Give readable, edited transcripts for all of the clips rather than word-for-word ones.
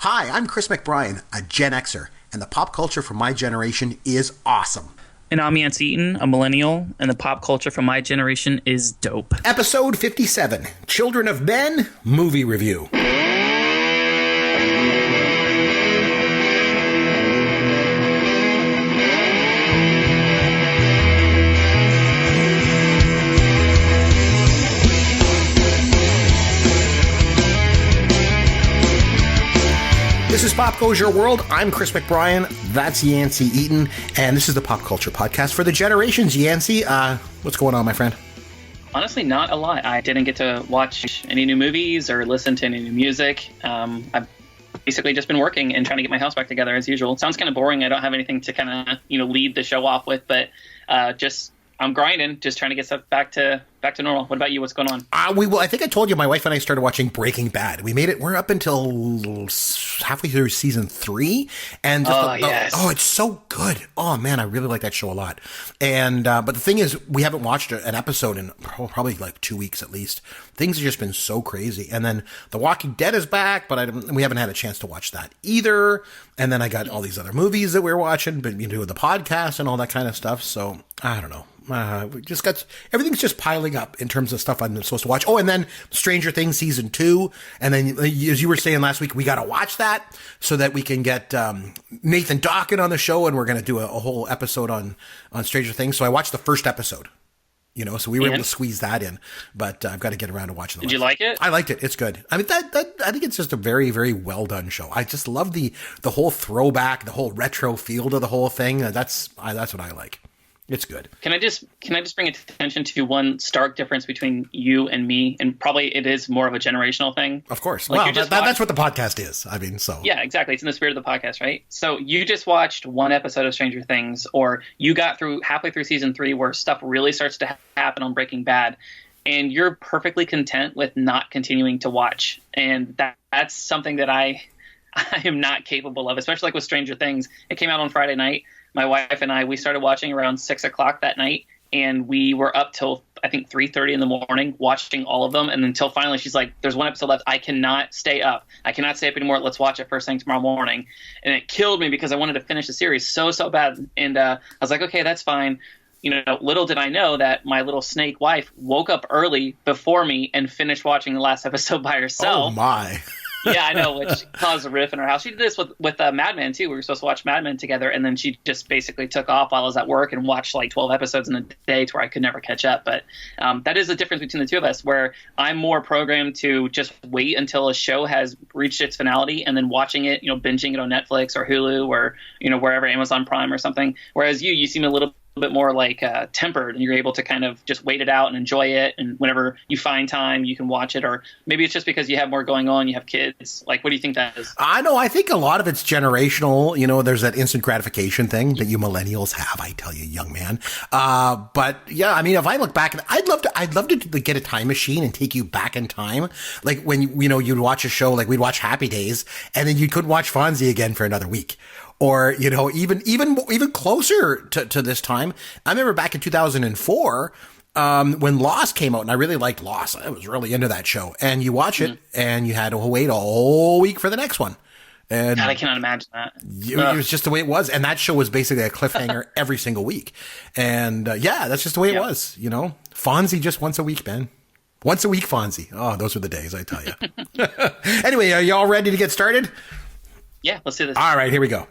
Hi, I'm Chris McBrien, a Gen Xer, and the pop culture from my generation is awesome. And I'm Yancy Eaton, a millennial, and the pop culture from my generation is dope. Episode 57, Children of Men, Movie Review. This is Pop Goes Your World. I'm Chris McBrien. That's Yancy Eaton. And this is the Pop Culture Podcast for the generations. Yancy, what's going on, my friend? Honestly, not a lot. I didn't get to watch any new movies or listen to any new music. I've basically just been working and trying to get my house back together as usual. It sounds kind of boring. I don't have anything to kind of, lead the show off with, but I'm grinding, just trying to get stuff back to normal. What about you? What's going on? I think I told you my wife and I started watching Breaking Bad. We made it. We're up until halfway through season 3, and yes. It's so good. Oh man, I really like that show a lot. And but the thing is, we haven't watched an episode in probably like 2 weeks at least. Things have just been so crazy. And then The Walking Dead is back, but we haven't had a chance to watch that either. And then I got all these other movies that we're watching, but with the podcast and all that kind of stuff. So I don't know. We just got everything's just piling up in terms of stuff I'm supposed to watch. Oh, and then Stranger Things season 2, and then as you were saying last week, we got to watch that so that we can get Nathan Dawkins on the show, and we're going to do a whole episode on Stranger Things. So I watched the first episode, so we were able to squeeze that in, but I've got to get around to watching. Did you like it? I liked it. It's good. I mean, that I think it's just a very, very well done show. I just love the whole throwback, the whole retro feel to the whole thing. That's what I like. It's good. Can I just bring attention to one stark difference between you and me, and probably it is more of a generational thing. Of course. Well, that's what the podcast is. I mean, so. Yeah, exactly. It's in the spirit of the podcast, right? So you just watched one episode of Stranger Things, or you got halfway through season 3 where stuff really starts to happen on Breaking Bad, and you're perfectly content with not continuing to watch. And that's something that I am not capable of, especially like with Stranger Things. It came out on Friday night. My wife and we started watching around 6 o'clock that night, and we were up till, I think, 3:30 in the morning watching all of them. And until finally she's like, there's one episode left. I cannot stay up. I cannot stay up anymore. Let's watch it first thing tomorrow morning. And it killed me because I wanted to finish the series so bad. And I was like, okay, that's fine. Little did I know that my little snake wife woke up early before me and finished watching the last episode by herself. Oh, my. Yeah, I know, which caused a riff in our house. She did this with Mad Men, too. We were supposed to watch Mad Men together, and then she just basically took off while I was at work and watched like 12 episodes in a day to where I could never catch up. But that is the difference between the two of us, where I'm more programmed to just wait until a show has reached its finality and then watching it, binging it on Netflix or Hulu or, wherever, Amazon Prime or something. Whereas you seem a little bit more like tempered, and you're able to kind of just wait it out and enjoy it, and whenever you find time you can watch it. Or maybe it's just because you have more going on, you have kids. Like, what do you think that is? I think a lot of it's generational. There's that instant gratification thing that you millennials have, I tell you, young man. But yeah, I mean, if I look back, I'd love to get a time machine and take you back in time, like when you'd watch a show, like we'd watch Happy Days, and then you couldn't watch Fonzie again for another week. Or, even closer to this time, I remember back in 2004, when Lost came out, and I really liked Lost. I was really into that show. And you watch it, and you had to wait a whole week for the next one. And God, I cannot imagine that. It was just the way it was. And that show was basically a cliffhanger every single week. And, that's just the way it was, Fonzie just once a week, man. Once a week, Fonzie. Oh, those were the days, I tell you. Anyway, are you all ready to get started? Yeah, let's do this. All right, here we go.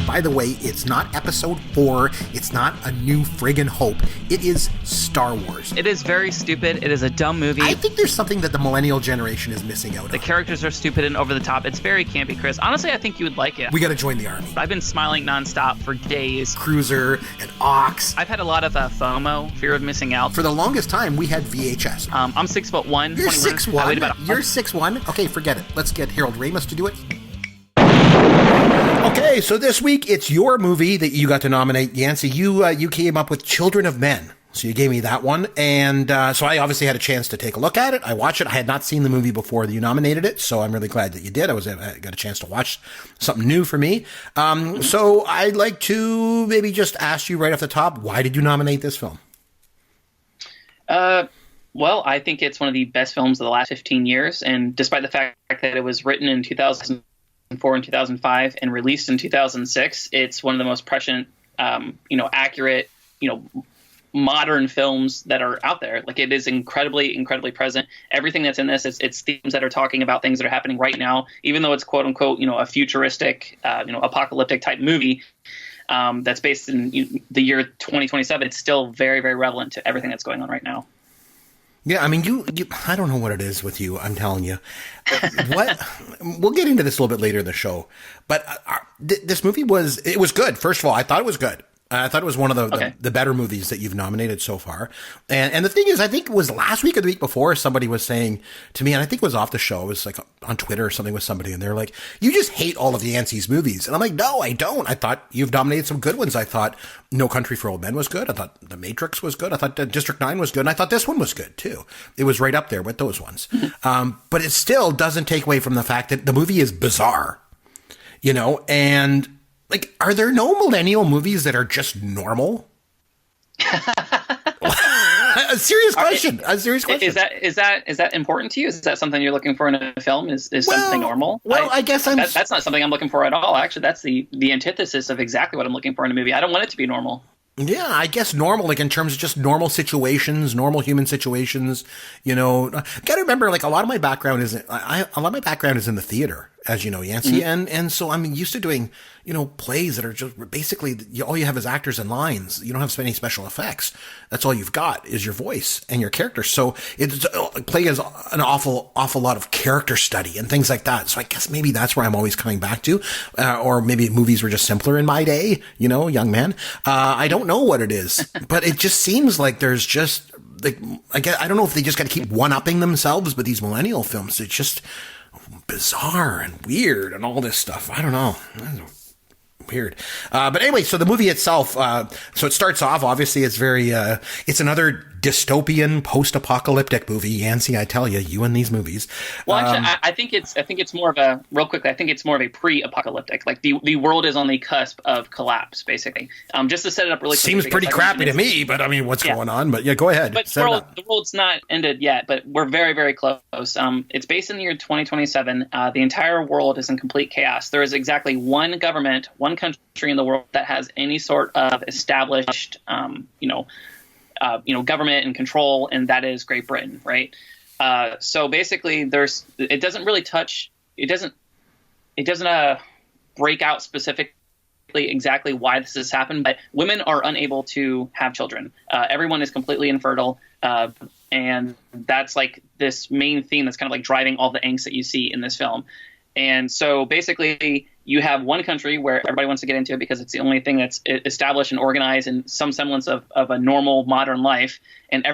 By the way, it's not episode 4. It's not A New Friggin' Hope. It is Star Wars. It is very stupid. It is a dumb movie. I think there's something that the millennial generation is missing out on. The characters are stupid and over the top. It's very campy, Chris. Honestly, I think you would like it. We got to join the army. I've been smiling nonstop for days. Cruiser and Ox. I've had a lot of FOMO, fear of missing out. For the longest time, we had VHS. I'm 6'1". You're 6'1". You're 6'1". Okay, forget it. Let's get Harold Ramis to do it. Okay, so this week it's your movie that you got to nominate, Yancy. You came up with Children of Men. So you gave me that one. And so I obviously had a chance to take a look at it. I watched it. I had not seen the movie before you nominated it, so I'm really glad that you did. I got a chance to watch something new for me. So I'd like to maybe just ask you right off the top, why did you nominate this film? Well, I think it's one of the best films of the last 15 years. And despite the fact that it was written in 2004 and 2005 and released in 2006, it's one of the most prescient, accurate, modern films that are out there. Like, it is incredibly, incredibly present. Everything that's in this, it's themes that are talking about things that are happening right now, even though it's quote unquote, a futuristic, apocalyptic type movie. That's based in the year 2027. It's still very, very relevant to everything that's going on right now. Yeah, I mean, you I don't know what it is with you. I'm telling you. We'll get into this a little bit later in the show, but this movie was good. First of all, I thought it was good. I thought it was one of the better movies that you've nominated so far. And the thing is, I think it was last week or the week before, somebody was saying to me, and I think it was off the show, it was like on Twitter or something with somebody, and they're like, you just hate all of Yancy's movies. And I'm like, no, I don't. I thought you've nominated some good ones. I thought No Country for Old Men was good. I thought The Matrix was good. I thought District 9 was good. And I thought this one was good too. It was right up there with those ones. But it still doesn't take away from the fact that the movie is bizarre, and like, are there no millennial movies that are just normal? A serious question. Is that important to you? Is that something you're looking for in a film? Is something normal? Well, I guess that's not something I'm looking for at all. Actually, that's the antithesis of exactly what I'm looking for in a movie. I don't want it to be normal. Yeah, I guess normal, like in terms of just normal situations, normal human situations. Got to remember, like, a lot of my background is in the theater, as you know, Yancy, and so I'm used to doing plays that are just basically all you have is actors and lines. You don't have any special effects. That's all you've got is your voice and your characters. So play is an awful lot of character study and things like that. So I guess maybe that's where I'm always coming back to, or maybe movies were just simpler in my day. Young man. I don't know what it is, but it just seems like there's just like I don't know if they just got to keep one-upping themselves with these millennial films. It's just bizarre and weird and all this stuff. I don't know. Weird. But anyway, so the movie itself, so it starts off, obviously it's very, it's another dystopian post-apocalyptic movie. Yancy, I tell you and these movies. Well, actually, I think it's more of a, real quickly, I think it's more of a pre-apocalyptic. Like the world is on the cusp of collapse, basically. Just to set it up really quickly. Seems pretty crappy to me, but I mean, what's going on? But yeah, go ahead. But the world's not ended yet, but we're very, very close. It's based in the year 2027. The entire world is in complete chaos. There is exactly one government, one country in the world that has any sort of established, government and control, and that is Great Britain, right? So basically, it doesn't break out specifically exactly why this has happened, but women are unable to have children. Everyone is completely infertile, and that's like this main theme that's kind of like driving all the angst that you see in this film. And so basically, you have one country where everybody wants to get into it because it's the only thing that's established and organized in some semblance of a normal modern life, and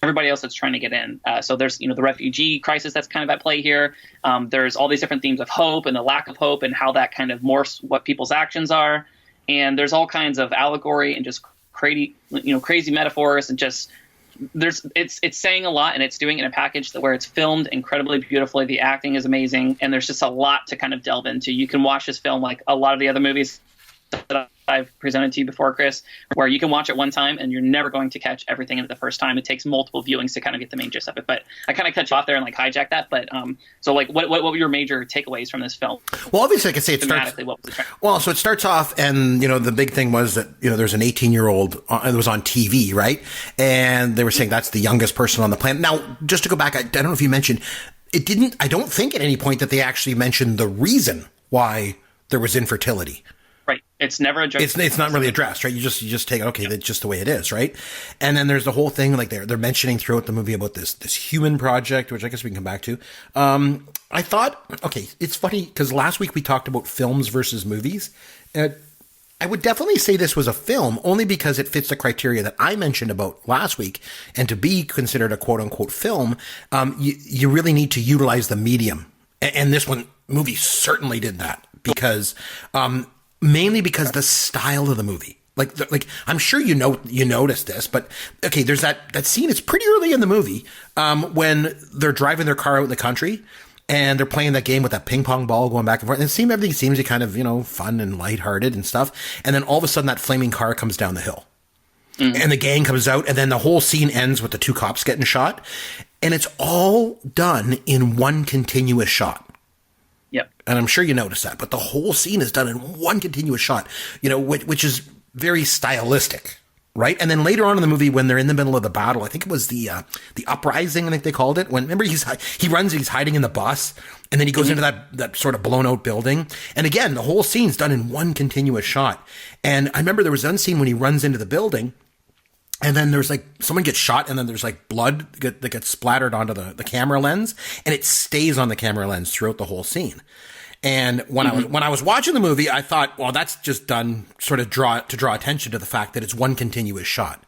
everybody else that's trying to get in. So there's the refugee crisis that's kind of at play here. There's all these different themes of hope and the lack of hope and how that kind of morphs what people's actions are. And there's all kinds of allegory and just crazy metaphors, and just it's saying a lot, and it's doing it in a package where it's filmed incredibly beautifully. The acting is amazing, and there's just a lot to kind of delve into. You can watch this film like a lot of the other movies that I've presented to you before, Chris, where you can watch it one time and you're never going to catch everything in the first time. It takes multiple viewings to kind of get the main gist of it. But I kind of cut you off there and like hijack that. But so like, what were your major takeaways from this film? Well, obviously, I could say it starts off, and the big thing was that there's an 18-year-old. It was on TV, right? And they were saying that's the youngest person on the planet. Now, just to go back, I don't know if you mentioned it. Didn't I don't think at any point that they actually mentioned the reason why there was infertility. Right. It's never addressed. It's not really addressed, right? You just take, okay, that's just the way it is, right? And then there's the whole thing, like they're mentioning throughout the movie about this human project, which I guess we can come back to. I thought, okay, it's funny because last week we talked about films versus movies. I would definitely say this was a film only because it fits the criteria that I mentioned about last week. And to be considered a quote unquote film, you really need to utilize the medium. And this movie certainly did that because, mainly because the style of the movie, like I'm sure you noticed this, but okay, there's that scene. It's pretty early in the movie when they're driving their car out in the country and they're playing that game with that ping pong ball going back and forth. And everything seems to kind of fun and lighthearted and stuff. And then all of a sudden, that flaming car comes down the hill. and the gang comes out, and then the whole scene ends with the two cops getting shot, and it's all done in one continuous shot. Yep. And I'm sure you noticed that, but the whole scene is done in one continuous shot, which is very stylistic. Right. And then later on in the movie, when they're in the middle of the battle, I think it was the uprising, I think they called it. Remember, he's hiding in the bus, and then he goes into that sort of blown out building. And again, the whole scene's done in one continuous shot. And I remember there was one scene when he runs into the building, and then there's like someone gets shot, and then there's like blood that gets splattered onto the camera lens, and it stays on the camera lens throughout the whole scene. And when I was watching the movie, I thought, well, that's just done sort of draw attention to the fact that it's one continuous shot.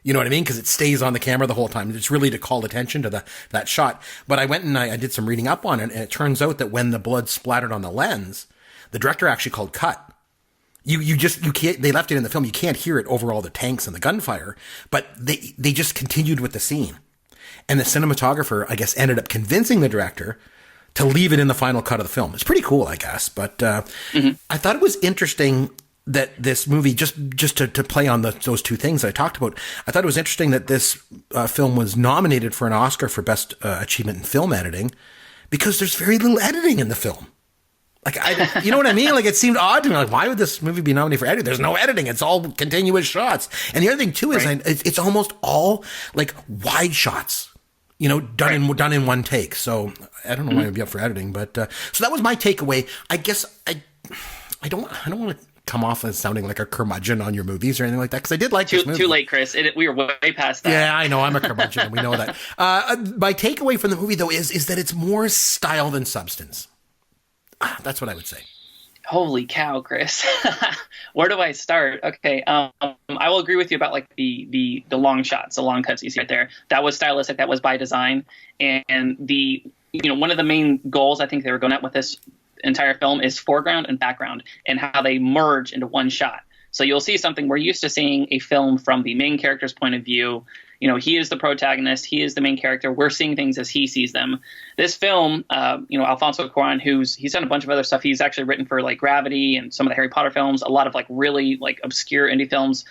You know what I mean? Because it stays on the camera the whole time. It's really to call attention to that shot. But I went and I did some reading up on it, and it turns out that when the blood splattered on the lens, the director actually called cut. You can't, they left it in the film. You can't hear it over all the tanks and the gunfire, but they just continued with the scene. And the cinematographer, I guess, ended up convincing the director to leave it in the final cut of the film. It's pretty cool, I guess. But I thought it was interesting that this movie, just to play on those two things that I talked about, I thought it was interesting that this film was nominated for an Oscar for Best Achievement in Film Editing, because there's very little editing in the film. Like, you know what I mean? Like, it seemed odd to me. Like, why would this movie be nominated for editing? There's no editing. It's all continuous shots. And the other thing, too, is it's almost all, like, wide shots. Done in one take. So I don't know why I'd be up for editing, but so that was my takeaway. I guess I don't want to come off as sounding like a curmudgeon on your movies or anything like that, because I did like this movie. Too late, Chris. We were way past that. Yeah, I know. I'm a curmudgeon, and we know that. My takeaway from the movie, though, is that it's more style than substance. That's what I would say. Holy cow, Chris. Where do I start? Okay. I will agree with you about like the long shots, the long cuts you see right there. That was stylistic. That was by design. And one of the main goals I think they were going at with this entire film is foreground and background, and how they merge into one shot. So you'll see something we're used to seeing a film from the main character's point of view. He is the protagonist. He is the main character. We're seeing things as he sees them. This film, Alfonso Cuarón, he's done a bunch of other stuff. He's actually written for like Gravity and some of the Harry Potter films, a lot of like really like obscure indie films.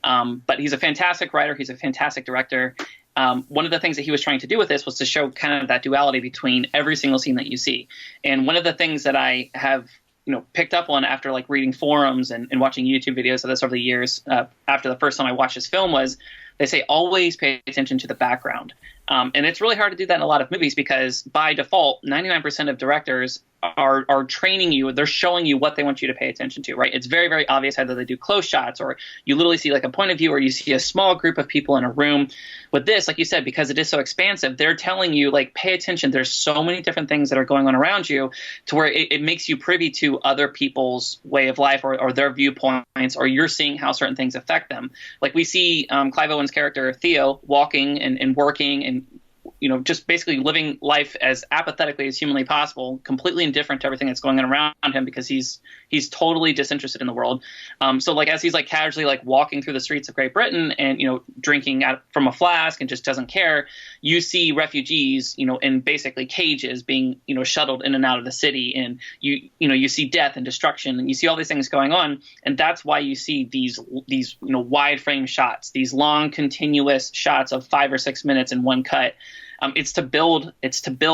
But he's a fantastic writer. He's a fantastic director. One of the things that he was trying to do with this was to show kind of that duality between every single scene that you see. And one of the things that I have picked up on after like reading forums and watching YouTube videos of this over the years, after the first time I watched this film, was they say always pay attention to the background. And it's really hard to do that in a lot of movies, because by default, 99% of directors are training you. They're showing you what they want you to pay attention to, right? It's very, very obvious. Either they do close shots, or you literally see like a point of view, or you see a small group of people in a room. With this, like you said, because it is so expansive, they're telling you like, pay attention. There's so many different things that are going on around you, to where it makes you privy to other people's way of life, or their viewpoints, or you're seeing how certain things affect them. Like we see Clive Owen's character Theo walking and working and just basically living life as apathetically as humanly possible, completely indifferent to everything that's going on around him, because he's totally disinterested in the world. So like as he's like casually like walking through the streets of Great Britain and drinking out from a flask and just doesn't care, you see refugees in basically cages being shuttled in and out of the city, and you see death and destruction, and you see all these things going on, and that's why you see these wide frame shots, these long continuous shots of 5 or 6 minutes in one cut. It's to build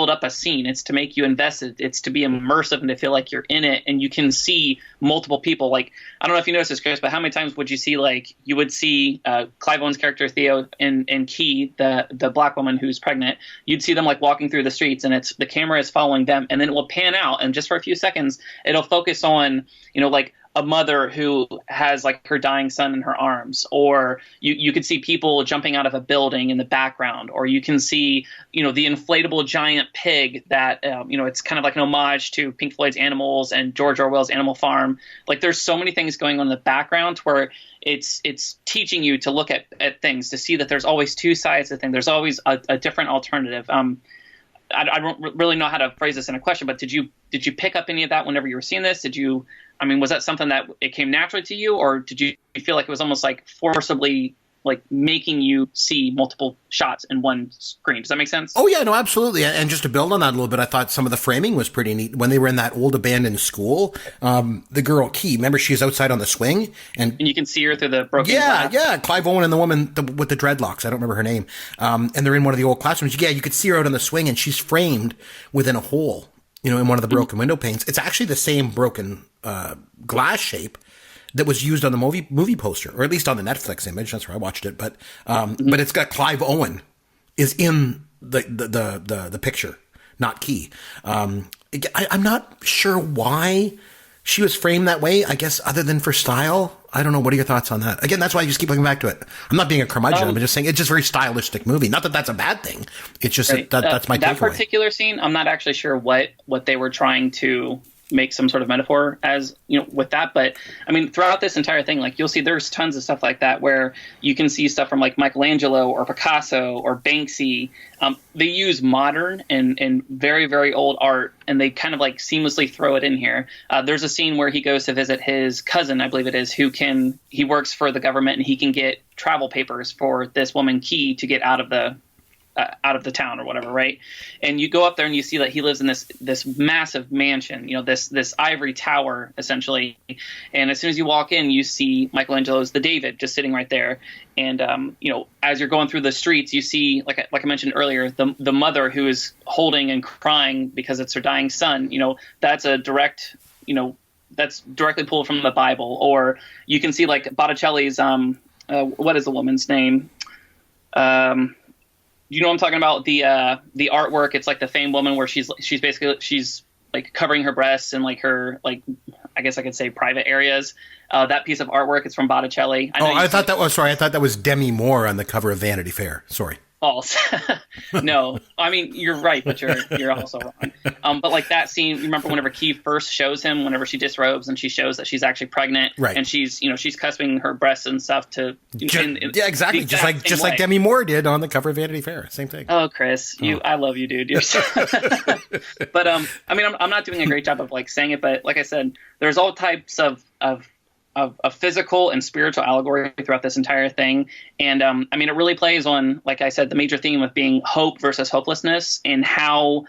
up a scene. It's to make you invested. It's to be immersive and to feel like you're in it, and you can see multiple people. Like, I don't know if you noticed this, Chris, but how many times would you see, like, you would see Clive Owen's character Theo and Key, the black woman who's pregnant. You'd see them like walking through the streets, and the camera is following them, and then it will pan out, and just for a few seconds, it'll focus on like a mother who has like her dying son in her arms, or you could see people jumping out of a building in the background, or you can see, the inflatable giant pig that, it's kind of like an homage to Pink Floyd's Animals and George Orwell's Animal Farm. Like there's so many things going on in the background where it's teaching you to look at things, to see that there's always two sides of the thing. There's always a different alternative. I don't really know how to phrase this in a question, but did you pick up any of that whenever you were seeing this? Was that something that it came naturally to you, or did you feel like it was almost like forcibly like making you see multiple shots in one screen. Does that make sense? Oh yeah, no, absolutely. And just to build on that a little bit, I thought some of the framing was pretty neat. When they were in that old abandoned school, the girl Key, remember she's outside on the swing, and you can see her through the broken glass. Yeah, Clive Owen and the woman with the dreadlocks. I don't remember her name. And they're in one of the old classrooms. Yeah, you could see her out on the swing, and she's framed within a hole, in one of the broken window panes. It's actually the same broken glass shape that was used on the movie poster, or at least on the Netflix image. That's where I watched it. But it's got Clive Owen is in the picture, not Key. I'm not sure why she was framed that way. I guess other than for style. I don't know. What are your thoughts on that? Again, that's why I just keep looking back to it. I'm not being a curmudgeon. I'm just saying it's just a very stylistic movie. Not that that's a bad thing. It's just that's my takeaway. That particular scene, I'm not actually sure what they were trying to make some sort of metaphor as, with that. But I mean, throughout this entire thing, like you'll see there's tons of stuff like that where you can see stuff from like Michelangelo or Picasso or Banksy. They use modern and very, very old art, and they kind of like seamlessly throw it in here. There's a scene where he goes to visit his cousin, I believe it is, he works for the government, and he can get travel papers for this woman Key to get out of the town or whatever, right? And you go up there and you see that he lives in this massive mansion, this ivory tower essentially. And as soon as you walk in, you see Michelangelo's The David just sitting right there. And as you're going through the streets, you see, like I mentioned earlier, the mother who is holding and crying because it's her dying son. That's a direct, that's directly pulled from the Bible. Or you can see like Botticelli's what is the woman's name? You know what I'm talking about? The artwork. It's like the famed woman where she's like covering her breasts and like her, like, I guess I could say private areas. That piece of artwork is from Botticelli. I thought that was Demi Moore on the cover of Vanity Fair. Sorry. False. No, I mean, you're right, but you're also wrong. But like that scene, remember whenever Key first shows him, whenever she disrobes and she shows that she's actually pregnant, right? And she's cusping her breasts and stuff to yeah, exactly, just like Demi Moore did on the cover of Vanity Fair, same thing. Oh, Chris, I love you, dude. But I mean, I'm not doing a great job of like saying it, but like I said, there's all types of physical and spiritual allegory throughout this entire thing. And I mean, it really plays on, like I said, the major theme of being hope versus hopelessness, and how,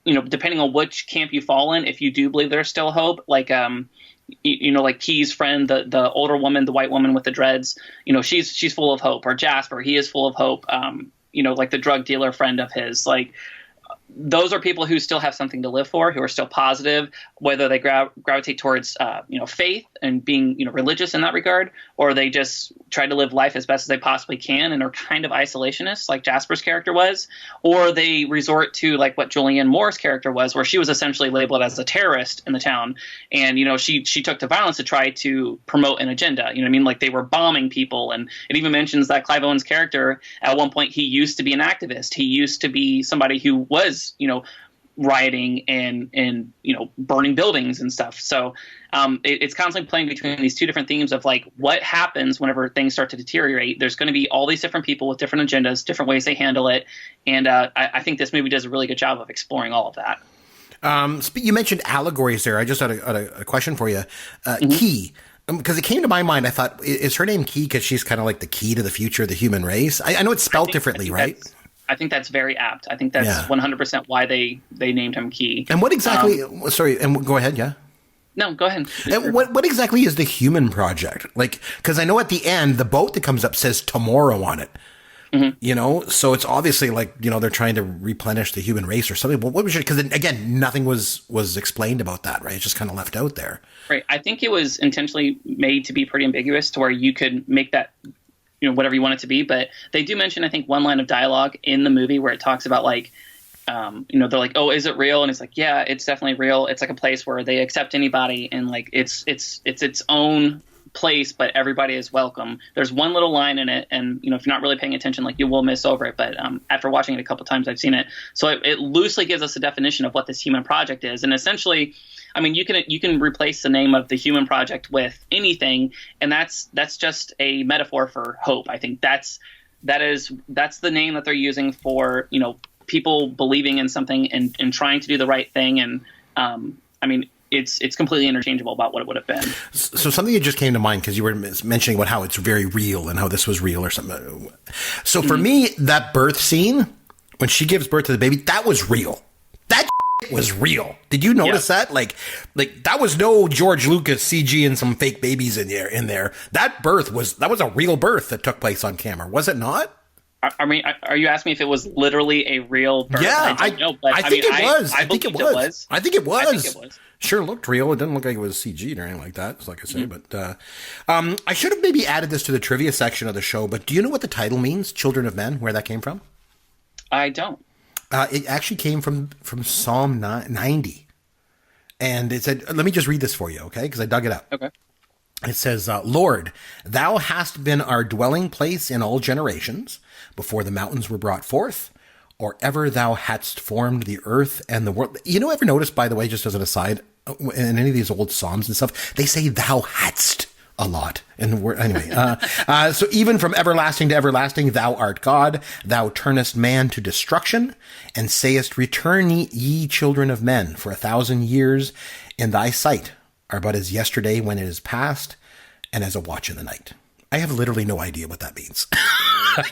depending on which camp you fall in, if you do believe there's still hope, like, like Key's friend, the older woman, the white woman with the dreads, she's full of hope. Or Jasper, he is full of hope. Like the drug dealer friend of his, like, those are people who still have something to live for, who are still positive, whether they gravitate towards, faith and being, religious in that regard, or they just try to live life as best as they possibly can and are kind of isolationists, like Jasper's character was, or they resort to like what Julianne Moore's character was, where she was essentially labeled as a terrorist in the town. And, she took to violence to try to promote an agenda. You know what I mean? Like they were bombing people. And it even mentions that Clive Owen's character, at one point, he used to be an activist. He used to be somebody who was, rioting and burning buildings and stuff. So it's constantly playing between these two different themes of like what happens whenever things start to deteriorate. There's going to be all these different people with different agendas, different ways they handle it. And I think this movie does a really good job of exploring all of that. You mentioned allegories there. I just had a question for you. Key. Because it came to my mind, I thought, is her name Key because she's kind of like the key to the future of the human race? I know it's spelled differently, right? I think that's very apt. I think that's 100% why they named him Key. And what exactly? Sorry, and go ahead. Yeah. No, go ahead. And what exactly is the Human Project? Like, because I know at the end the boat that comes up says tomorrow on it. Mm-hmm. So it's obviously like they're trying to replenish the human race or something. But what was it? Because again, nothing was explained about that, right? It's just kind of left out there. Right. I think it was intentionally made to be pretty ambiguous to where you could make that, whatever you want it to be. But they do mention, I think, one line of dialogue in the movie where it talks about like, they're like, oh, is it real? And it's like, yeah, it's definitely real. It's like a place where they accept anybody, and like it's its own place, but everybody is welcome. There's one little line in it, and if you're not really paying attention, like you will miss over it. But after watching it a couple times, I've seen it. So it loosely gives us a definition of what this Human Project is, and essentially, I mean, you can replace the name of the Human Project with anything, and that's just a metaphor for hope. I think that's the name that they're using for people believing in something and trying to do the right thing. And I mean, it's completely interchangeable about what it would have been. So something that just came to mind, because you were mentioning about how it's very real and how this was real or something. So for me, that birth scene, when she gives birth to the baby, that was real. That was real. Did you notice that? Like that was no George Lucas CG and some fake babies in there. That was a real birth that took place on camera, was it not? I mean, are you asking me if it was literally a real birth? Yeah, I don't know, but I think it was. I think it was. I think it was. Sure looked real. It didn't look like it was CG'd or anything like that, like I say. But I should have maybe added this to the trivia section of the show, but do you know what the title means, Children of Men, where that came from? I don't. It actually came from Psalm 90. And it said, let me just read this for you, okay? Because I dug it up. Okay. It says, Lord, thou hast been our dwelling place in all generations, before the mountains were brought forth, or ever thou hadst formed the earth and the world. You know, ever notice, by the way, just as an aside, in any of these old Psalms and stuff, they say thou hadst a lot. And anyway, so even from everlasting to everlasting, thou art God, thou turnest man to destruction, and sayest, return ye children of men, for 1,000 years in thy sight are but as yesterday when it is past, and as a watch in the night. I have literally no idea what that means.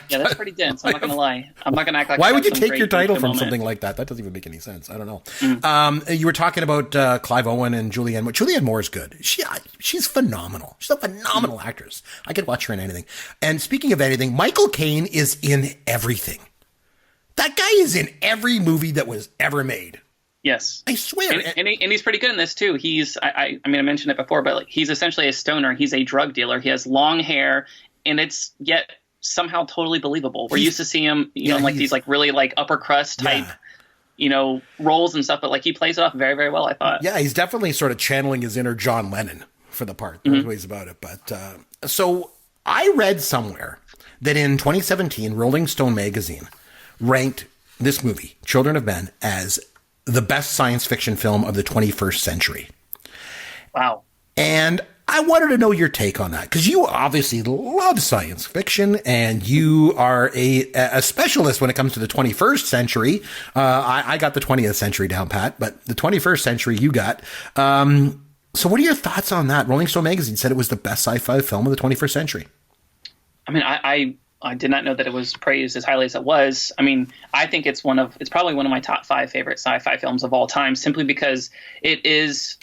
Yeah, that's pretty dense. I'm not going to lie. I'm not going to act like. Why would you take your title from something like that? That doesn't even make any sense. I don't know. You were talking about Clive Owen and Julianne Moore. Julianne Moore is good. She's phenomenal. She's a phenomenal actress. I could watch her in anything. And speaking of anything, Michael Caine is in everything. That guy is in every movie that was ever made. Yes, I swear, and he's pretty good in this too. He's I mean I mentioned it before, but like he's essentially a stoner. He's a drug dealer. He has long hair, and it's yet somehow totally believable. We're used to see him, in like these like really like upper crust type, roles and stuff, but like he plays it off very, very well, I thought. Yeah, he's definitely sort of channeling his inner John Lennon for the part. There's ways about it. But so I read somewhere that in 2017, Rolling Stone magazine ranked this movie, Children of Men, as the best science fiction film of the 21st century. Wow. And I wanted to know your take on that, because you obviously love science fiction and you are a specialist when it comes to the 21st century. I got the 20th century down pat, but the 21st century you got. So what are your thoughts on that? Rolling Stone magazine said it was the best sci-fi film of the 21st century. I mean, I did not know that it was praised as highly as it was. I mean, I think it's probably one of my top 5 favorite sci-fi films of all time, simply because it is,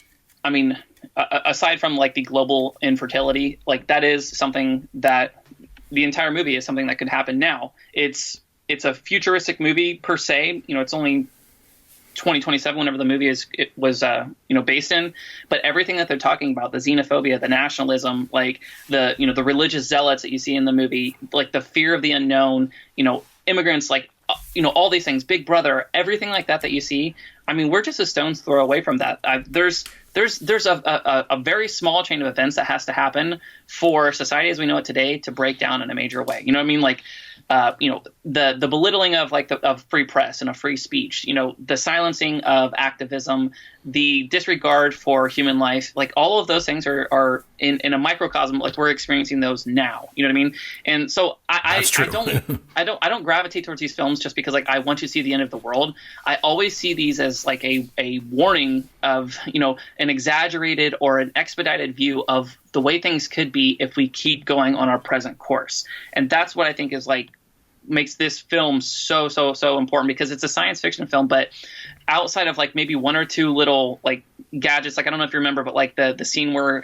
I mean, aside from like the global infertility, like that is something that the entire movie is something that could happen now. It's a futuristic movie per se. It's only 2027 whenever the movie was based in, but everything that they're talking about, the xenophobia, the nationalism, like the the religious zealots that you see in the movie, like the fear of the unknown, immigrants, like all these things, Big Brother, everything like that you see. I mean, we're just a stone's throw away from that. There's a very small chain of events that has to happen for society as we know it today to break down in a major way. You know what I mean? Like, the belittling of of free press and of free speech, the silencing of activism, the disregard for human life, like all of those things are in a microcosm. Like we're experiencing those now. You know what I mean? And so I don't gravitate towards these films just because like I want to see the end of the world. I always see these as like a warning of, an exaggerated or an expedited view of the way things could be if we keep going on our present course. And that's what I think is like makes this film so important, because it's a science fiction film, but outside of like maybe one or two little like gadgets, like I don't know if you remember, but like the scene where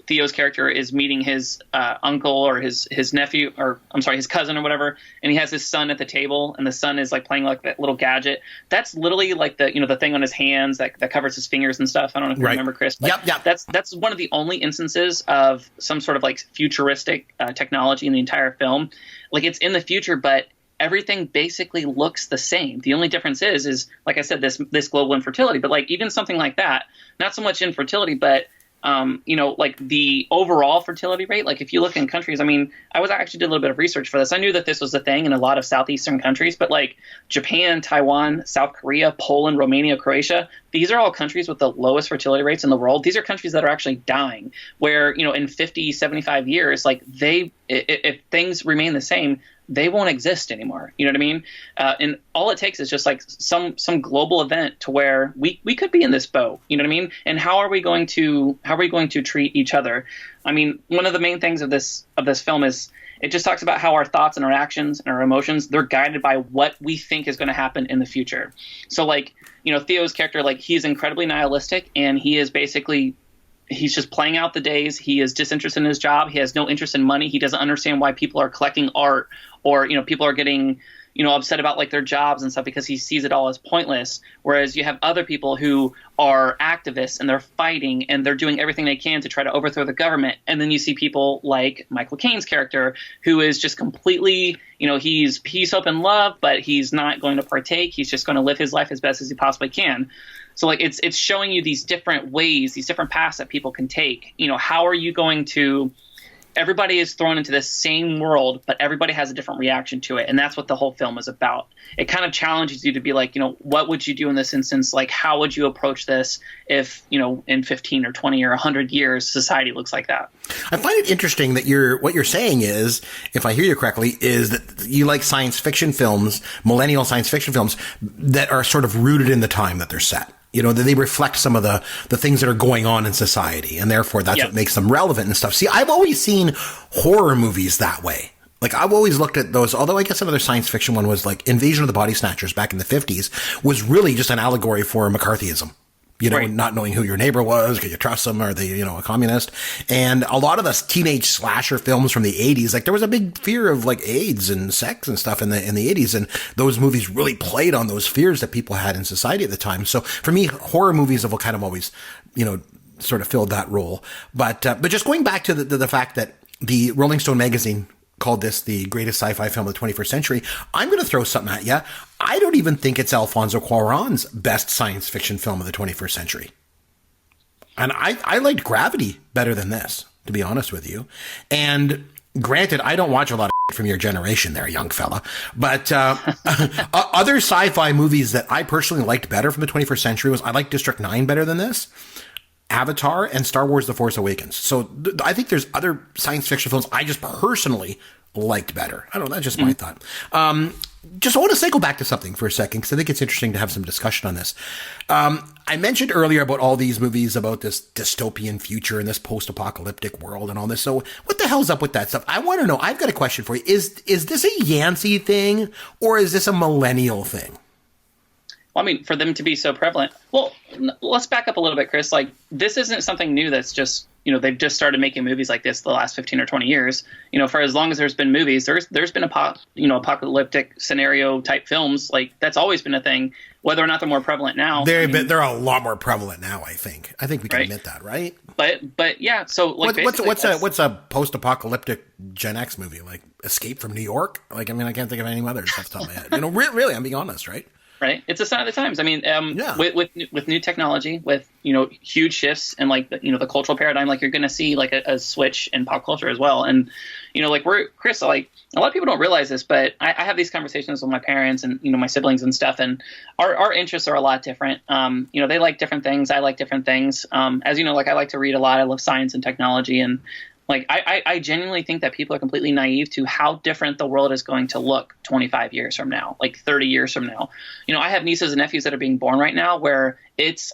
Theo's character is meeting his uncle or his nephew, or I'm sorry, his cousin or whatever, and he has his son at the table, and the son is like playing like that little gadget. That's literally like the thing on his hands that covers his fingers and stuff. I don't know if you remember, Chris. But Yep. That's one of the only instances of some sort of like futuristic technology in the entire film. Like it's in the future, but everything basically looks the same. The only difference is like I said, this global infertility. But like even something like that, not so much infertility, but like the overall fertility rate, like if you look in countries, I mean, I actually did a little bit of research for this. I knew that this was a thing in a lot of Southeastern countries, but like Japan, Taiwan, South Korea, Poland, Romania, Croatia, these are all countries with the lowest fertility rates in the world. These are countries that are actually dying, where, in 50, 75 years, like if things remain the same, they won't exist anymore. You know what I mean? And all it takes is just like some global event to where we could be in this boat. You know what I mean? And how are we going to treat each other? I mean, one of the main things of this film is it just talks about how our thoughts and our actions and our emotions, they're guided by what we think is going to happen in the future. So like, you know, Theo's character, like he's incredibly nihilistic, and he is basically, he's just playing out the days. He is disinterested in his job. He has no interest in money. He doesn't understand why people are collecting art, or, you know, people are getting, you know, upset about like their jobs and stuff, because he sees it all as pointless. Whereas you have other people who are activists and they're fighting and they're doing everything they can to try to overthrow the government. And then you see people like Michael Caine's character, who is just completely, you know, he's peace, hope, and love, but he's not going to partake. He's just going to live his life as best as he possibly can. So like it's showing you these different ways, these different paths that people can take. You know, how are you going to – everybody is thrown into this same world, but everybody has a different reaction to it. And that's what the whole film is about. It kind of challenges you to be like, you know, what would you do in this instance? Like, how would you approach this if, you know, in 15 or 20 or 100 years, society looks like that? I find it interesting that what you're saying is, if I hear you correctly, is that you like science fiction films, millennial science fiction films that are sort of rooted in the time that they're set. You know, that they reflect some of the things that are going on in society, and therefore that's what makes them relevant and stuff. See, I've always seen horror movies that way. Like, I've always looked at those, although I guess another science fiction one was like Invasion of the Body Snatchers back in the 50s, was really just an allegory for McCarthyism. You know, not knowing who your neighbor was, could you trust them? Are they, you know, a communist? And a lot of the teenage slasher films from the 80s, like there was a big fear of like AIDS and sex and stuff in the 80s. And those movies really played on those fears that people had in society at the time. So for me, horror movies have kind of always, you know, sort of filled that role. But just going back to the fact that the Rolling Stone magazine called this the greatest sci-fi film of the 21st century, I'm going to throw something at you. I don't even think it's Alfonso Cuarón's best science fiction film of the 21st century. And I liked Gravity better than this, to be honest with you. And granted, I don't watch a lot of from your generation there, young fella. But other sci-fi movies that I personally liked better from the 21st century was I liked District 9 better than this, Avatar, and Star Wars The Force Awakens. So I think there's other science fiction films I just personally liked better. I don't know, that's just my thought. Just I want to cycle back to something for a second, because I think it's interesting to have some discussion on this. I mentioned earlier about all these movies about this dystopian future and this post-apocalyptic world and all this. So what the hell's up with that stuff? I want to know. I've got a question for you. Is this a Yancy thing, or is this a millennial thing? Well, I mean, for them to be so prevalent. Well, let's back up a little bit, Chris. Like, this isn't something new that's just, you know, they've just started making movies like this the last 15 or 20 years. You know, for as long as there's been movies, there's been apocalyptic scenario type films. Like, that's always been a thing. Whether or not they're more prevalent now, they're a lot more prevalent now. I think we can admit that, right? But yeah. So like, what's a post-apocalyptic Gen X movie, like Escape from New York? Like, I mean, I can't think of any others off the top of my head. You know, really, I'm being honest, right? Right. It's a sign of the times. I mean, with new technology, with, you know, huge shifts and like, the cultural paradigm, like you're going to see like a switch in pop culture as well. And, you know, like Chris, like a lot of people don't realize this, but I have these conversations with my parents and, you know, my siblings and stuff. And our interests are a lot different. You know, they like different things. I like different things. As you know, like I like to read a lot. I love science and technology. And like, I genuinely think that people are completely naive to how different the world is going to look 25 years from now, like 30 years from now. You know, I have nieces and nephews that are being born right now where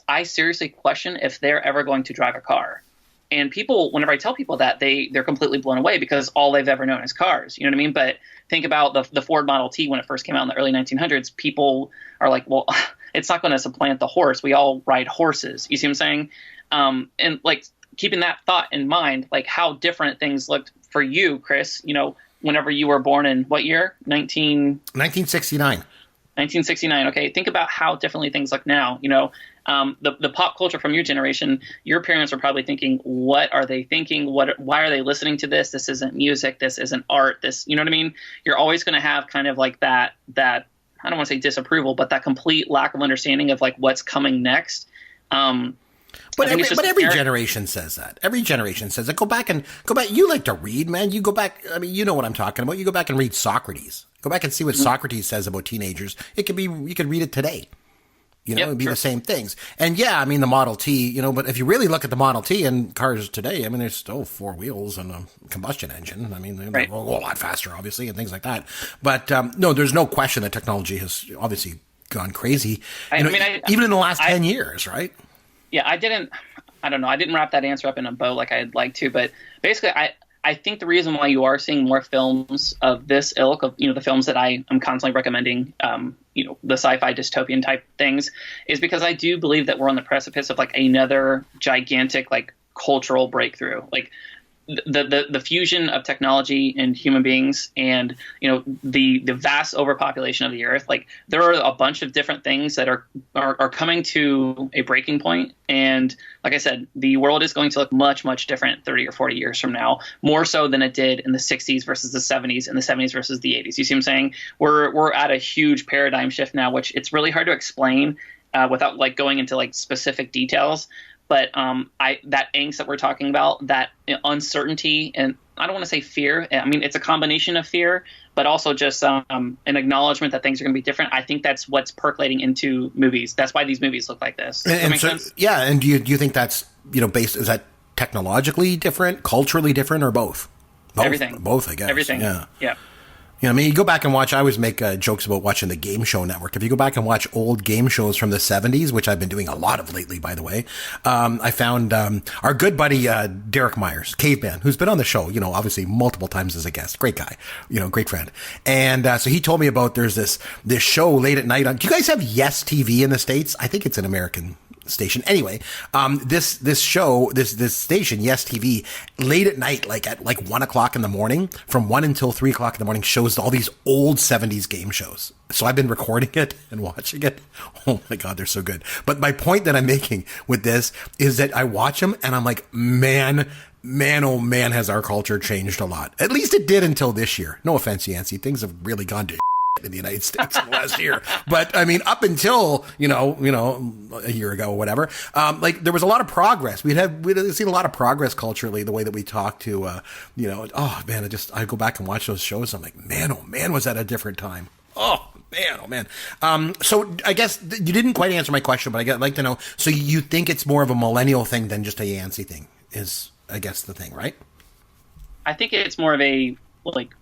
I seriously question if they're ever going to drive a car. And people, whenever I tell people that, they're completely blown away because all they've ever known is cars. You know what I mean? But think about the Ford Model T when it first came out in the early 1900s. People are like, well, it's not going to supplant the horse. We all ride horses. You see what I'm saying? And like, keeping that thought in mind, like how different things looked for you, Chris, you know, whenever you were born in what year? 1969. 1969. Okay. Think about how differently things look now. You know, the pop culture from your generation, your parents are probably thinking, what are they thinking? Why are they listening to this? This isn't music. This isn't art. This, you know what I mean? You're always going to have kind of like that, I don't want to say disapproval, but that complete lack of understanding of like what's coming next. But every generation says that. Every generation says that. Go back. You like to read, man. You go back. I mean, you know what I'm talking about. You go back and read Socrates. Go back and see what Socrates says about teenagers. You could read it today. You know, it'd be the same things. And yeah, I mean, the Model T, you know, but if you really look at the Model T and cars today, I mean, there's still 4 wheels and a combustion engine. I mean, they go a lot faster, obviously, and things like that. But no, there's no question that technology has obviously gone crazy. Even in the last 10 years, right? Yeah, I don't know. I didn't wrap that answer up in a bow like I'd like to, but basically I think the reason why you are seeing more films of this ilk, of, you know, the films that I am constantly recommending, you know, the sci-fi dystopian type things, is because I do believe that we're on the precipice of like another gigantic like cultural breakthrough. Like the fusion of technology and human beings, and you know the vast overpopulation of the earth. Like there are a bunch of different things that are coming to a breaking point, and like I said, the world is going to look much different 30 or 40 years from now, more so than it did in the 60s versus the 70s and the 70s versus the 80s. You see what I'm saying? We're at a huge paradigm shift now, which it's really hard to explain without like going into like specific details. But that angst that we're talking about, that uncertainty, and I don't want to say fear. I mean, it's a combination of fear, but also just an acknowledgement that things are going to be different. I think that's what's percolating into movies. That's why these movies look like this. Does that make sense? Yeah, and do you think that's, you know, is that technologically different, culturally different, or both? Everything. Both, I guess. Everything. Yeah. You know, I mean, you go back and watch, I always make jokes about watching the Game Show Network. If you go back and watch old game shows from the 70s, which I've been doing a lot of lately, by the way, I found our good buddy Derek Myers, Caveman, who's been on the show, you know, obviously multiple times as a guest. Great guy, you know, great friend. And so he told me about there's this show late at night on. Do you guys have Yes TV in the States? I think it's an American station. Anyway, this show, this station, Yes TV, late at night, like at 1 o'clock in the morning, from 1 until 3 o'clock in the morning, shows all these old 70s game shows. So I've been recording it and watching it. Oh my God, they're so good. But my point that I'm making with this is that I watch them and I'm like, man, oh man, has our culture changed a lot. At least it did until this year. No offense, Yancy. Things have really gone to in the United States in the last year. But I mean, up until, you know, a year ago or whatever, like there was a lot of progress. We'd seen a lot of progress culturally, the way that we talk to, you know, oh man, I go back and watch those shows. I'm like, man, oh man, was that a different time? Oh man. So I guess you didn't quite answer my question, but I'd like to know, so you think it's more of a millennial thing than just a Yancy thing is, I guess, the thing, right? I think it's more of a, like,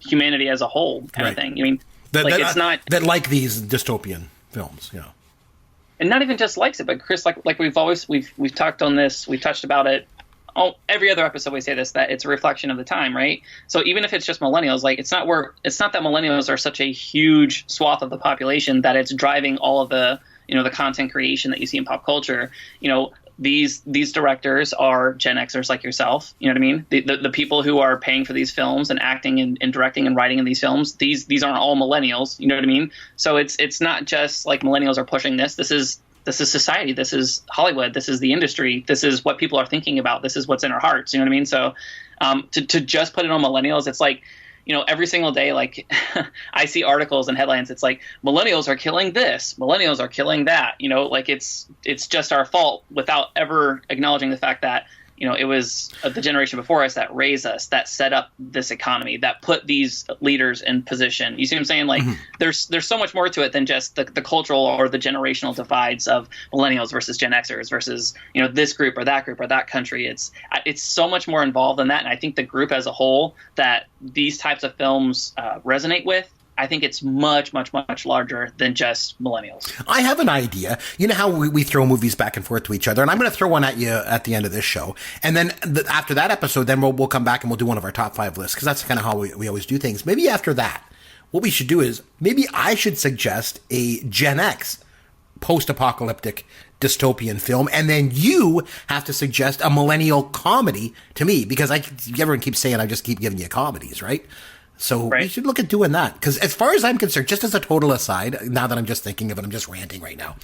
humanity as a whole kind of thing. I mean, it's not that like these dystopian films, you know, and not even just likes it, but Chris, like we've talked on this, we've touched about it. Oh, every other episode we say this, that it's a reflection of the time, right? So even if it's just millennials, like it's not that millennials are such a huge swath of the population that it's driving all of the, you know, the content creation that you see in pop culture. You know, these directors are Gen Xers like yourself. You know what I mean? The people who are paying for these films and acting and directing and writing in these films, these aren't all millennials. You know what I mean? So it's not just like millennials are pushing this. This is society. This is Hollywood. This is the industry. This is what people are thinking about. This is what's in our hearts. You know what I mean? So to just put it on millennials, it's like, you know, every single day, like I see articles and headlines. It's like millennials are killing this, millennials are killing that. You know, like it's just our fault, without ever acknowledging the fact that, you know, it was the generation before us that raised us, that set up this economy, that put these leaders in position. You see what I'm saying? Like there's so much more to it than just the cultural or the generational divides of millennials versus Gen Xers versus, you know, this group or that country. It's so much more involved than that. And I think the group as a whole that these types of films resonate with, I think it's much larger than just millennials. I have an idea. You know how we throw movies back and forth to each other, and I'm going to throw one at you at the end of this show. And then after that episode, then we'll come back and we'll do one of our top 5 lists, because that's kind of how we always do things. Maybe after that, what we should do is, maybe I should suggest a Gen X post-apocalyptic dystopian film, and then you have to suggest a millennial comedy to me, because everyone keeps saying I just keep giving you comedies, right? So we should look at doing that. Because as far as I'm concerned, just as a total aside, now that I'm just thinking of it, I'm just ranting right now.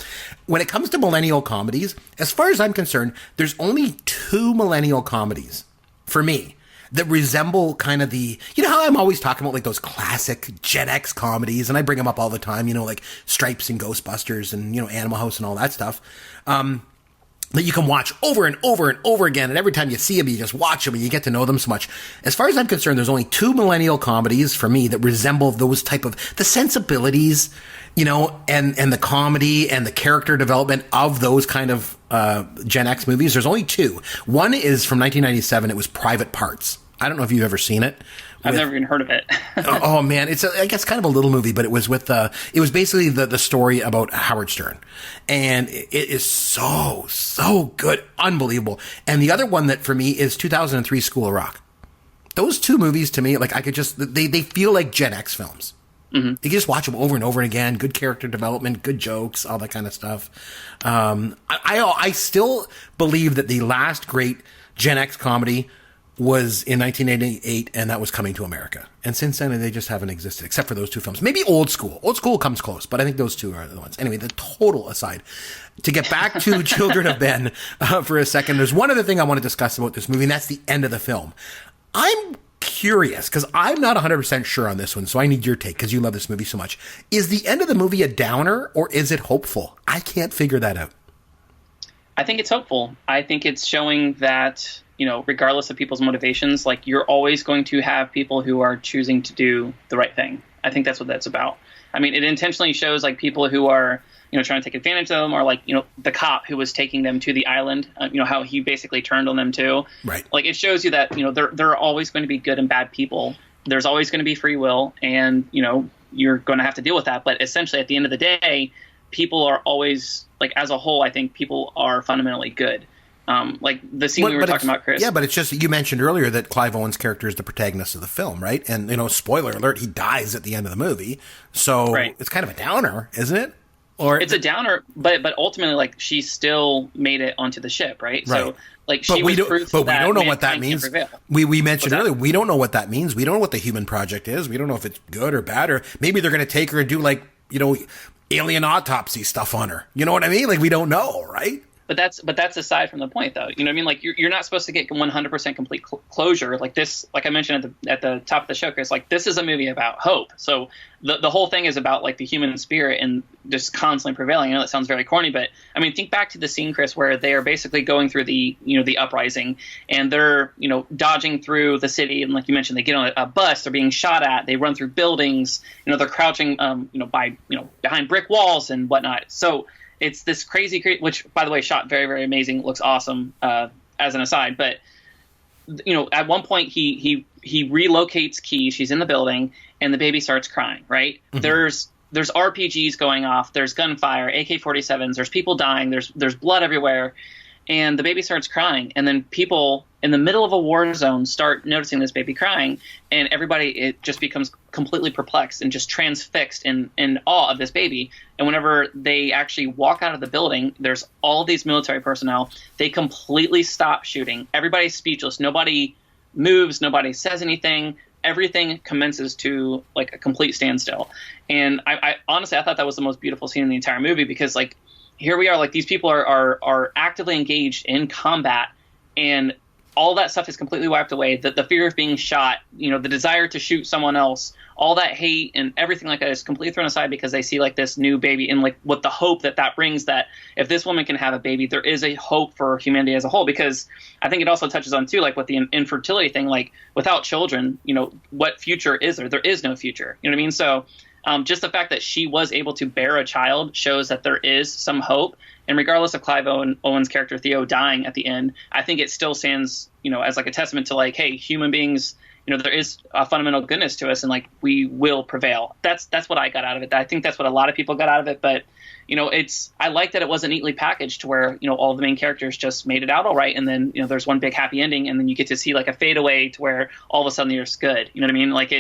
When it comes to millennial comedies, as far as I'm concerned, there's only 2 millennial comedies for me that resemble kind of the, you know how I'm always talking about like those classic Gen X comedies, and I bring them up all the time, you know, like Stripes and Ghostbusters and, you know, Animal House and all that stuff. That you can watch over and over and over again, and every time you see them, you just watch them and you get to know them so much. As far as I'm concerned, there's only 2 millennial comedies for me that resemble those type of, the sensibilities, you know, and the comedy and the character development of those kind of Gen X movies. There's only two. One is from 1997. It was Private Parts. I don't know if you've ever seen it. I've never even heard of it. Oh man, it's I guess kind of a little movie, but it was with it was basically the story about Howard Stern, and it is so good, unbelievable. And the other one that for me is 2003 School of Rock. Those two movies to me, like I could just they feel like Gen X films. Mm-hmm. You can just watch them over and over again. Good character development, good jokes, all that kind of stuff. I still believe that the last great Gen X comedy was in 1988, and that was Coming to America. And since then, they just haven't existed, except for those two films. Maybe Old School. Old School comes close, but I think those two are the ones. Anyway, the total aside. To get back to Children of Ben for a second, there's one other thing I want to discuss about this movie, and that's the end of the film. I'm curious, because I'm not 100% sure on this one, so I need your take, because you love this movie so much. Is the end of the movie a downer, or is it hopeful? I can't figure that out. I think it's hopeful. I think it's showing that, you know, regardless of people's motivations, like you're always going to have people who are choosing to do the right thing. I think that's what that's about. I mean, it intentionally shows like people who are, you know, trying to take advantage of them, or like, you know, the cop who was taking them to the island, you know, how he basically turned on them too. Right. Like it shows you that, you know, there are always going to be good and bad people. There's always going to be free will, and, you know, you're going to have to deal with that. But essentially at the end of the day, people are always, like, as a whole, I think people are fundamentally good. Like the scene we were talking about, Chris. Yeah, but it's just, you mentioned earlier that Clive Owen's character is the protagonist of the film, right? And, you know, spoiler alert, he dies at the end of the movie. So It's kind of a downer, isn't it? Or it's a downer, but ultimately, like, she still made it onto the ship, right? So, like, she was proof that we don't know what that means. We mentioned earlier, we don't know what that means. We don't know what the Human Project is. We don't know if it's good or bad, or maybe they're going to take her and do, like, you know, alien autopsy stuff on her. You know what I mean? Like, we don't know, right? But that's aside from the point, though. You know what I mean? Like, you're not supposed to get 100% complete closure. Like this, like I mentioned at the top of the show, Chris, like, this is a movie about hope. So the whole thing is about, like, the human spirit and just constantly prevailing. I know that sounds very corny, but I mean, think back to the scene, Chris, where they are basically going through the, you know, the uprising, and they're, you know, dodging through the city. And like you mentioned, they get on a bus, they're being shot at, they run through buildings, you know, they're crouching, you know, behind brick walls and whatnot. So it's this crazy, which, by the way, shot very, very amazing. Looks awesome, as an aside. But, you know, at one point he relocates Key. She's in the building, and the baby starts crying, right? Mm-hmm. There's RPGs going off. There's gunfire, AK-47s. There's people dying. There's blood everywhere. And the baby starts crying. And then people in the middle of a war zone start noticing this baby crying. And everybody, it just becomes completely perplexed and just transfixed in awe of this baby. And whenever they actually walk out of the building, there's all these military personnel. They completely stop shooting. Everybody's speechless. Nobody moves. Nobody says anything. Everything commences to, like, a complete standstill. And I honestly, I thought that was the most beautiful scene in the entire movie, because, like, here we are, like, these people are actively engaged in combat, and all that stuff is completely wiped away. The fear of being shot, you know, the desire to shoot someone else, all that hate and everything like that is completely thrown aside, because they see, like, this new baby, and, like, what the hope that brings, that if this woman can have a baby, there is a hope for humanity as a whole. Because I think it also touches on, too, like, with the infertility thing, like, without children, you know, what future is there? There is no future. You know what I mean? So just the fact that she was able to bear a child shows that there is some hope. And regardless of Clive Owen's character Theo dying at the end, I think it still stands, you know, as, like, a testament to, like, hey, human beings, you know, there is a fundamental goodness to us, and, like, we will prevail. That's what I got out of it. I think that's what a lot of people got out of it. But, you know, I like that it wasn't neatly packaged to where, you know, all of the main characters just made it out all right, and then, you know, there's one big happy ending, and then you get to see, like, a fade away to where all of a sudden you're good. You know what I mean? Like,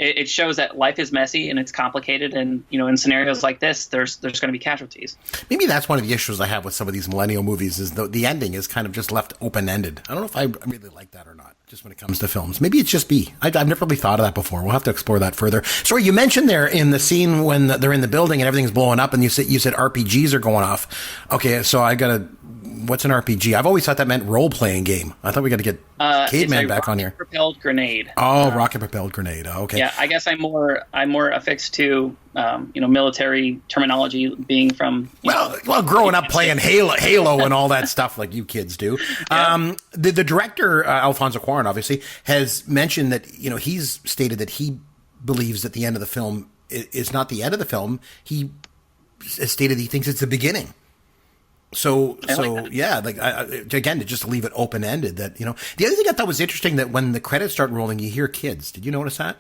it shows that life is messy and it's complicated, and, you know, in scenarios like this, there's going to be casualties. Maybe that's one of the issues I have with some of these millennial movies, is the ending is kind of just left open-ended. I don't know if I really like that or not, just when it comes to films. Maybe it's just me. I've never really thought of that before. We'll have to explore that further. Sorry, you mentioned there in the scene when they're in the building and everything's blowing up, and you said RPGs are going off. Okay, so what's an RPG? I've always thought that meant role-playing game. I thought we got to get Caveman back on here. Rocket-propelled grenade. Oh, rocket-propelled grenade. Oh, okay. Yeah, I guess I'm more affixed to you know, military terminology, being from well, growing up playing Halo and all that stuff like you kids do. Yeah. The director Alfonso Cuarón obviously has mentioned that, you know, he's stated that he believes that the end of the film is not the end of the film. He has stated he thinks it's the beginning. So yeah, again, to just leave it open ended. That the other thing I thought was interesting, that when the credits start rolling, you hear kids. Did you notice that?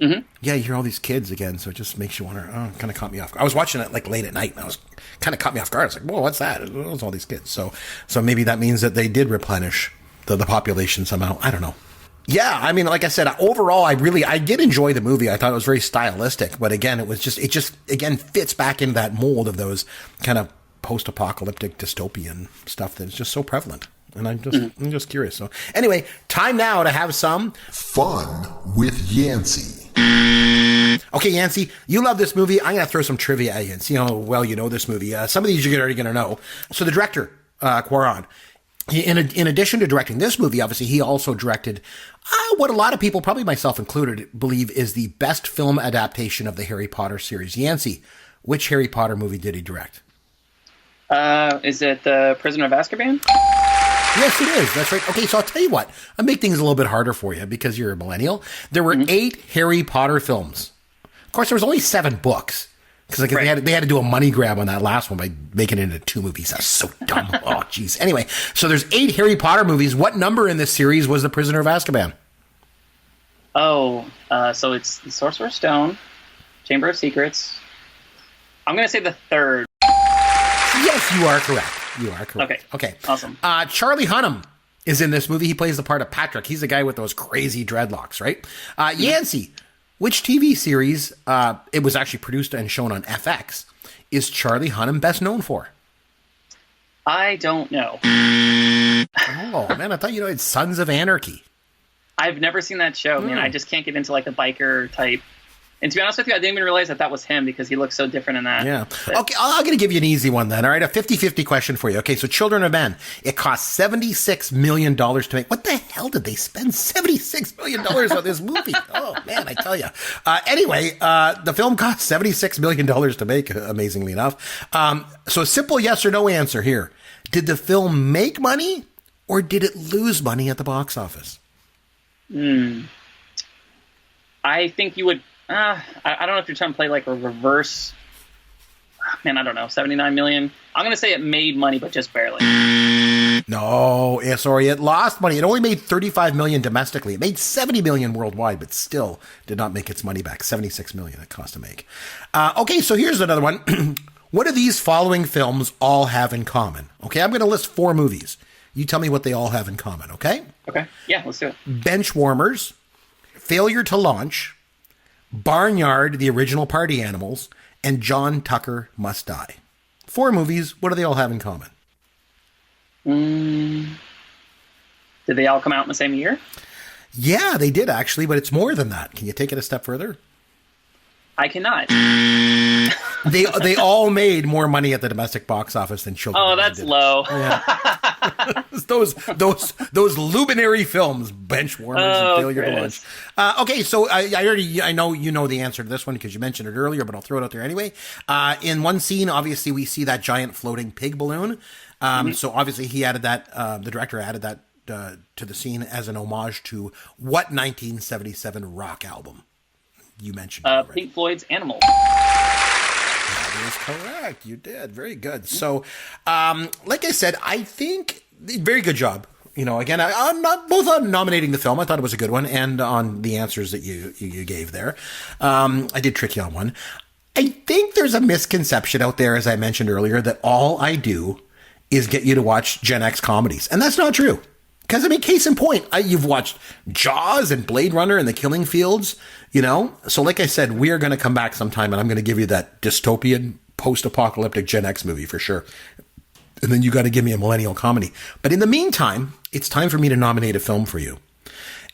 Mm-hmm. Yeah, you hear all these kids again, so it just makes you wonder. Oh, kind of caught me off. I was watching it like late at night, and I was kind of caught me off guard. I was like, "Whoa, what's that?" It was all these kids. So maybe that means that they did replenish the population somehow. I don't know. Yeah, I mean, like I said, overall, I did enjoy the movie. I thought it was very stylistic, but again, it just again fits back into that mold of those kind of post-apocalyptic dystopian stuff that is just so prevalent. And I'm just curious. So anyway, time now to have some fun with Yancy. Okay, Yancy, you love this movie. I'm going to throw some trivia at you and see how well you know this movie. Some of these you're already going to know. So the director, Cuarón, in addition to directing this movie, obviously, he also directed what a lot of people, probably myself included, believe is the best film adaptation of the Harry Potter series. Yancy, which Harry Potter movie did he direct? Is it The Prisoner of Azkaban? Yes, it is. That's right. Okay, so I'll tell you what. I'll make things a little bit harder for you because you're a millennial. There were 8 Harry Potter films. Of course, there was only 7 books because they had to do a money grab on that last one by making it into 2 movies. That's so dumb. Oh, jeez. Anyway, so there's 8 Harry Potter movies. What number in this series was The Prisoner of Azkaban? Oh, so it's The Sorcerer's Stone, Chamber of Secrets. I'm going to say the 3rd. Yes, you are correct. You are correct. Okay. Awesome. Charlie Hunnam is in this movie. He plays the part of Patrick. He's the guy with those crazy dreadlocks, right? Yancy, which TV series, it was actually produced and shown on FX, is Charlie Hunnam best known for? I don't know. Oh, man, I thought you know it's Sons of Anarchy. I've never seen that show, man. I just can't get into like the biker type. And to be honest with you, I didn't even realize that was him because he looks so different in that. Yeah. Okay, I'm going to give you an easy one then. All right, a 50-50 question for you. Okay, so Children of Men. It cost $76 million to make. What the hell did they spend $76 million on this movie? Oh, man, I tell you. Anyway, the film cost $76 million to make, amazingly enough. So a simple yes or no answer here. Did the film make money or did it lose money at the box office? I think you would... I don't know if you're trying to play like a reverse. Man, I don't know. 79 million. I'm going to say it made money, but just barely. No, sorry, it lost money. It only made 35 million domestically. It made 70 million worldwide, but still did not make its money back. 76 million it cost to make. Okay, so here's another one. What do these following films all have in common? Okay, I'm going to list 4 movies. You tell me what they all have in common, okay? Okay, yeah, let's do it. Benchwarmers, Failure to Launch, Barnyard, The Original Party Animals, and John Tucker Must Die. 4 movies. What do they all have in common? Did they all come out in the same year? Yeah, they did actually, but it's more than that. Can you take it a step further? I cannot. They all made more money at the domestic box office than Children. Oh, that's low. Yeah. those luminary films, Benchwarmers and Failure to Launch. Okay, so I know you know the answer to this one because you mentioned it earlier, but I'll throw it out there anyway. In one scene, obviously, we see that giant floating pig balloon. So obviously, he added that. The director added that to the scene as an homage to what 1977 rock album? You mentioned Pink Floyd's Animal. That is correct. You did. Very good. So, like I said, I think very good job. You know, again, I'm not both on nominating the film. I thought it was a good one, and on the answers that you gave there. I did trick you on one. I think there's a misconception out there, as I mentioned earlier, that all I do is get you to watch Gen X comedies, and that's not true. Because, I mean, case in point, you've watched Jaws and Blade Runner and The Killing Fields, you know? So like I said, we are going to come back sometime and I'm going to give you that dystopian, post-apocalyptic Gen X movie for sure. And then you got to give me a millennial comedy. But in the meantime, it's time for me to nominate a film for you.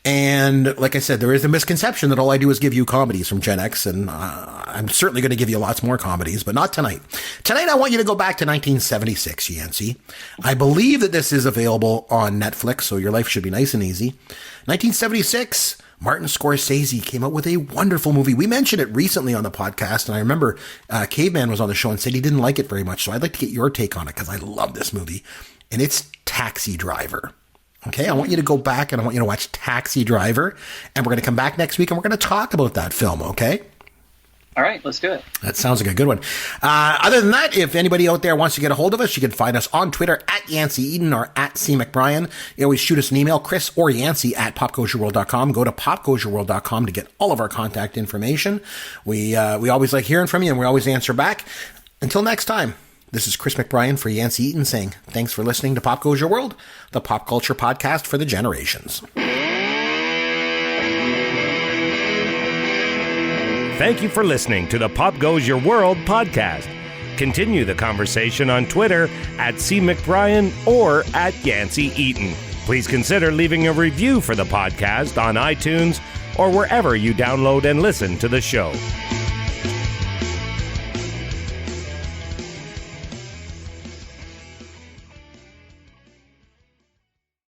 And like I said, there is a misconception that all I do is give you comedies from Gen X, and I'm certainly going to give you lots more comedies, but not tonight. Tonight, I want you to go back to 1976, Yancy. I believe that this is available on Netflix, so your life should be nice and easy. 1976, Martin Scorsese came out with a wonderful movie. We mentioned it recently on the podcast, and I remember Caveman was on the show and said he didn't like it very much, so I'd like to get your take on it, because I love this movie, and it's Taxi Driver. Okay, I want you to go back and I want you to watch Taxi Driver, and we're going to come back next week and we're going to talk about that film, okay? All right, let's do it. That sounds like a good one. Other than that, if anybody out there wants to get a hold of us, you can find us on Twitter at Yancy Eden or at C. McBrien. You always shoot us an email, Chris or Yancy at popgoesyourworld.com. Go to popgoesyourworld.com to get all of our contact information. We always like hearing from you, and we always answer back. Until next time, this is Chris McBrien for Yancy Eden saying thanks for listening to Pop Goes Your World, the pop culture podcast for the generations. Thank you for listening to the Pop Goes Your World podcast. Continue the conversation on Twitter at C. McBrien or at Yancy Eaton. Please consider leaving a review for the podcast on iTunes or wherever you download and listen to the show.